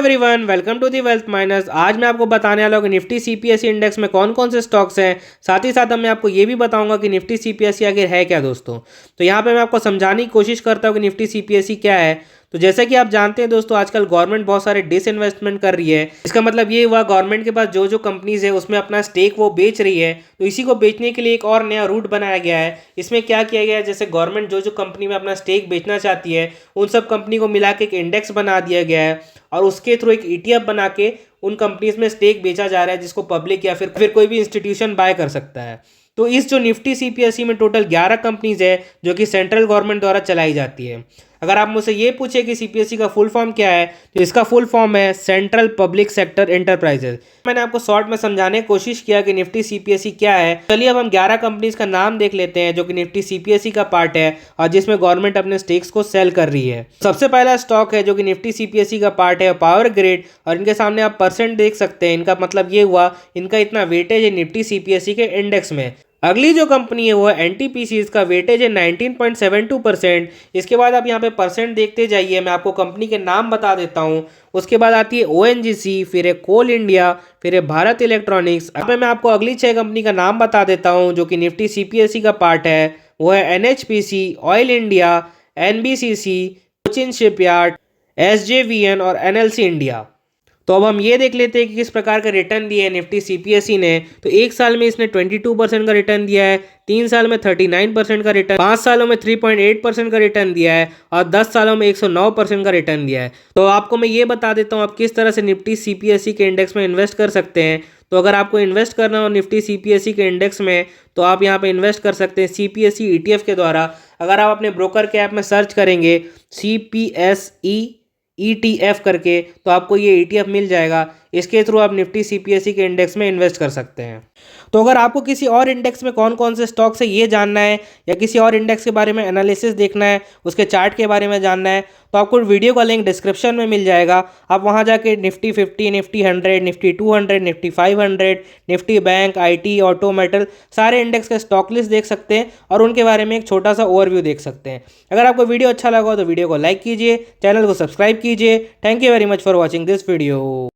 Everyone, welcome to the Wealth Miners. आज मैं आपको बताने वाला हूँ कि निफ्टी सीपीएसई इंडेक्स में कौन कौन से स्टॉक्स हैं। साथ ही साथ मैं आपको ये भी बताऊंगा कि निफ्टी सीपीएसई आखिर है क्या दोस्तों। तो यहाँ पे मैं आपको समझाने की कोशिश करता हूँ कि निफ्टी सीपीएसई क्या है। तो जैसे कि आप जानते हैं दोस्तों, आजकल गवर्नमेंट बहुत सारे डिसइन्वेस्टमेंट कर रही है। इसका मतलब ये हुआ गवर्नमेंट के पास जो जो कंपनीज है उसमें अपना स्टेक वो बेच रही है। तो इसी को बेचने के लिए एक और नया रूट बनाया गया है। इसमें क्या किया गया है, जैसे गवर्नमेंट जो जो कंपनी में अपना स्टेक बेचना चाहती है उन सब कंपनी को मिला के एक इंडेक्स बना दिया गया है और उसके थ्रू एक ईटीएफ बना के उन कंपनीज में स्टेक बेचा जा रहा है, जिसको पब्लिक या फिर कोई भी इंस्टीट्यूशन बाय कर सकता है। तो इस जो निफ्टी सीपीएसई में टोटल 11 कंपनीज है जो कि सेंट्रल गवर्नमेंट द्वारा चलाई जाती है। अगर आप मुझसे ये पूछे कि सीपीएसई का फुल फॉर्म क्या है, तो इसका फुल फॉर्म है सेंट्रल पब्लिक सेक्टर एंटरप्राइजेज। मैंने आपको शॉर्ट में समझाने की कोशिश किया कि निफ्टी सीपीएसई क्या है। चलिए अब हम 11 कंपनीज का नाम देख लेते हैं जो कि निफ्टी सीपीएसई का पार्ट है और जिसमें गवर्नमेंट अपने स्टेक्स को सेल कर रही है। सबसे पहला स्टॉक है जो कि निफ्टी सीपीएसई का पार्ट है, पावर ग्रिड। और इनके सामने आप परसेंट देख सकते हैं। इनका मतलब ये हुआ इनका इतना वेटेज है निफ्टी सीपीएसई के इंडेक्स में। अगली जो कंपनी है वो है एनटीपीसी। इसका वेटेज है 19.72%। इसके बाद आप यहाँ पे परसेंट देखते जाइए, मैं आपको कंपनी के नाम बता देता हूँ। उसके बाद आती है ओएनजीसी, फिर है कोल इंडिया, फिर है भारत इलेक्ट्रॉनिक्स। अब मैं आपको अगली 6 कंपनी का नाम बता देता हूँ जो कि निफ्टी सीपीएसई का पार्ट है। वो है NHPC, oil India, NBCC, Cochin shipyard, SJVN और एनएलसी इंडिया। तो अब हम ये देख लेते हैं कि किस प्रकार का रिटर्न दिया है निफ्टी सीपीएसई ने। तो एक साल में इसने 22% का रिटर्न दिया है, 3 साल में 39% का रिटर्न, 5 सालों में 3.8% का रिटर्न दिया है और 10 सालों में 109% का रिटर्न दिया है। तो आपको मैं ये बता देता हूँ आप किस तरह से निफ्टी सीपीएसई के इंडेक्स में इन्वेस्ट कर सकते हैं। तो अगर आपको इन्वेस्ट करना हो निफ्टी सीपीएसई के इंडेक्स में तो आप यहाँ पे इन्वेस्ट कर सकते हैं सीपीएसई ईटीएफ के द्वारा। अगर आप अपने ब्रोकर के ऐप में सर्च करेंगे सीपीएसई ETF करके तो आपको ये ETF मिल जाएगा। इसके थ्रू आप निफ्टी सीपीएसई के इंडेक्स में इन्वेस्ट कर सकते हैं। तो अगर आपको किसी और इंडेक्स में कौन कौन से स्टॉक्स है ये जानना है या किसी और इंडेक्स के बारे में एनालिसिस देखना है, उसके चार्ट के बारे में जानना है, तो आपको वीडियो का लिंक डिस्क्रिप्शन में मिल जाएगा। आप वहाँ जाके Nifty 50, Nifty 100, Nifty 200, Nifty 500, Nifty bank, IT, auto, metal सारे इंडेक्स का स्टॉक लिस्ट देख सकते हैं और उनके बारे में एक छोटा सा ओवरव्यू देख सकते हैं। अगर आपको वीडियो अच्छा लगा तो वीडियो को लाइक कीजिए, चैनल को सब्सक्राइब कीजिए। Thank you very much for watching this video.